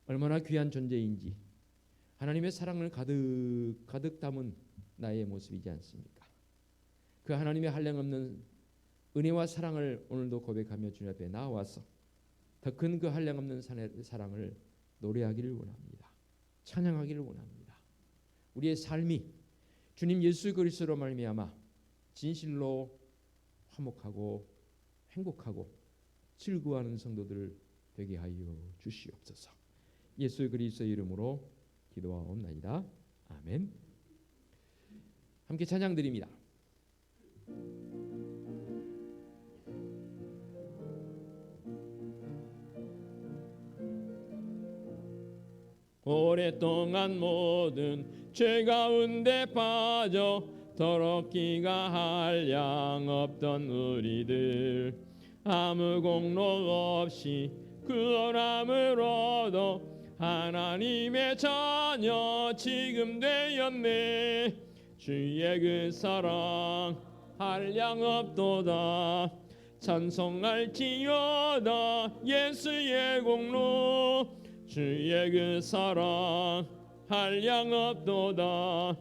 얼마나 귀한 존재인지 하나님의 사랑을 가득 담은 나의 모습이지 않습니까? 그 하나님의 한량없는 은혜와 사랑을 오늘도 고백하며 주님 앞에 나와서 더 큰 그 한량없는 사랑을 노래하기를 원합니다. 찬양하기를 원합니다. 우리의 삶이 주님 예수 그리스도로 말미암아 진실로 화목하고 행복하고 즐거워하는 성도들 되게 하여 주시옵소서. 예수 그리스도의 이름으로 기도하옵나이다. 아멘. 함께 찬양 드립니다. 오랫동안 모든 죄 가운데 빠져 더럽기가 한량 없던 우리들 아무 공로 없이 구원함을 얻어 하나님의 자녀 지금 되었네. 주의 그 사랑 한량 없도다. 찬송할지어다 예수의 공로. 주의 그 사랑 한량 없도다.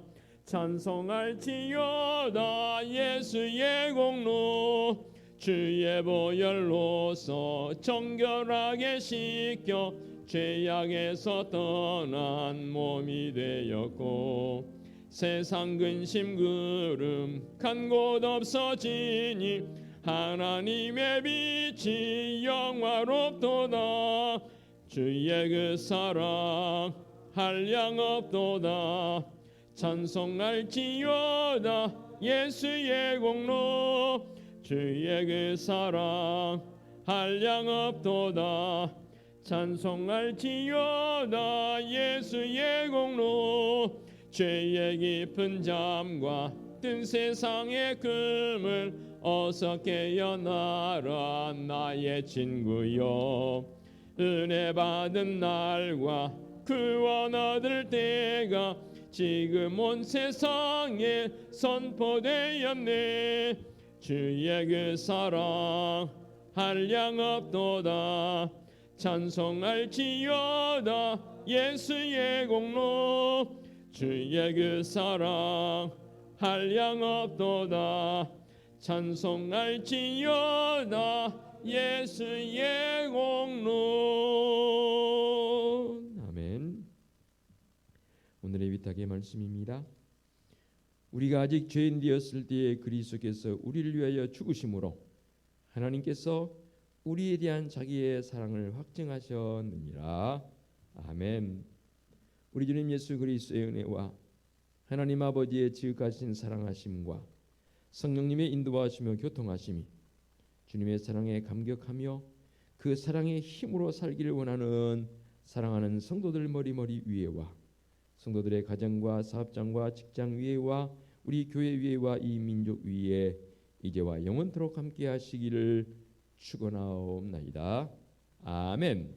찬송할지어다 예수의 공로. 주의 보혈로서 정결하게 씻겨 죄악에서 떠난 몸이 되었고 세상 근심 구름 간 곳 없어지니 하나님의 빛이 영화롭도다. 주의 그 사랑 한량 없도다. 찬송할지어다 예수의 공로. 주의 그 사랑 한량 없도다. 찬송할지어다 예수의 공로. 죄의 깊은 잠과 뜬 세상의 금을 어서 깨어나라 나의 친구여. 은혜 받은 날과 구원 얻을 때가 지금 온 세상에 선포되었네. 주의 그 사랑 한량 없도다. 찬송할지어다 예수의 공로. 주의 그 사랑 한량 없도다. 찬송할지어다 예수의 공로. 아멘. 오늘의 위탁의 말씀입니다. 우리가 아직 죄인 되었을 때에 그리스도께서 우리를 위하여 죽으심으로 하나님께서 우리에 대한 자기의 사랑을 확증하셨느니라. 아멘. 우리 주님 예수 그리스도의 은혜와 하나님 아버지의 지극하신 사랑하심과 성령님의 인도하시며 교통하심이 주님의 사랑에 감격하며 그 사랑의 힘으로 살기를 원하는 사랑하는 성도들 머리머리 위에와 성도들의 가정과 사업장과 직장 위에와 우리 교회 위에와 이 민족 위에 이제와 영원토록 함께 하시기를 축원하옵나이다. 아멘.